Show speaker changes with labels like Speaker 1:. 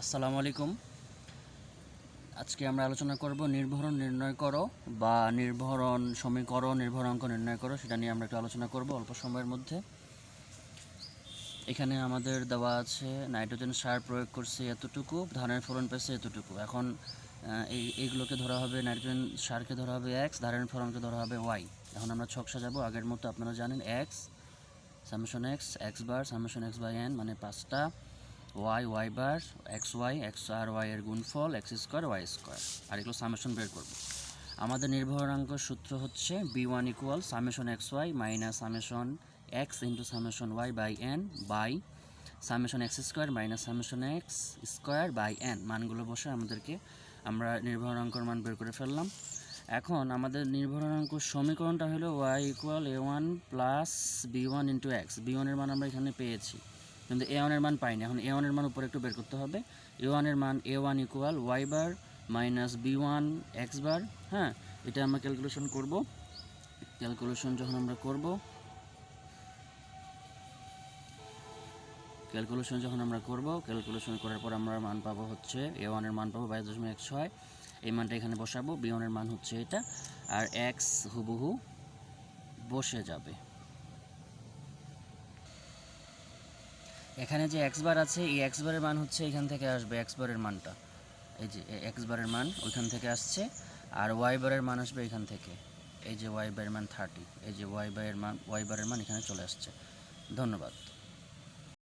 Speaker 1: আসসালামু আলাইকুম। আজকে আমরা আলোচনা করব নির্ভরণ নির্ণয় করো বা নির্ভরণ সমীকরণ, নির্ভরাঙ্ক নির্ণয় করো, সেটা নিয়ে আমরা একটু আলোচনা করব অল্প সময়ের মধ্যে। এখানে আমাদের দেওয়া আছে নাইট্রোজেন সার প্রয়োগ করছে এতটুকু, ধানের ফলন পেয়েছে এতটুকু। এখন এইগুলোকে ধরা হবে, নাইট্রোজেন সারকে ধরা হবে এক্স, ধানের ফলনকে ধরা হবে ওয়াই। এখন আমরা ছক সাজাবো আগের মতো। আপনারা জানেন X summation X, X bar summation X by N, মানে 5টা ওয়াই, ওয়াই বার, এক্স আর ওয়াই এর গুণফল, এক্স স্কোয়ার ওয়াই স্কোয়ার, আর এগুলো সামেশন বের করব। আমাদের নির্ভরাঙ্ক সূত্র হচ্ছে b1 equal summation X Y minus summation X into summation Y by N by summation X square minus summation X square by N. মানগুলো বসে আমরা নির্ভরাঙ্কর মান বের করে ফেললাম। এখন আমাদের নির্ভরাঙ্ক সমীকরণটা হলো Y equal a1 plus b1 into X. b1 এর মান আমরা এখানে পেয়েছি, কিন্তু a1 এর মান পাইনি। এখন a1 এর মান উপরে একটু বের করতে হবে। a1 এর মান a1 equal y bar minus b1 x bar. হ্যাঁ, এটা আমরা ক্যালকুলেশন করব। ক্যালকুলেশন করার পর আমরা মান পাবো হচ্ছে a1 এর মান পাবো 22.16। এই মানটা এখানে বসাবো। b1 এর মান হচ্ছে এটা, আর এক্স হুবহু বসে যাবে। এখানে যে এক্স বার আছে, এই এক্স বারের মান হচ্ছে এখান থেকে আসবে। এক্স বারের মানটা, এই যে এক্স বারের মান ওইখান থেকে আসছে, আর ওয়াই বারের মান আসবে এখান থেকে। এই যে ওয়াই বারের মান 30, এই যে ওয়াই বারের মান এখানে চলে আসছে। ধন্যবাদ।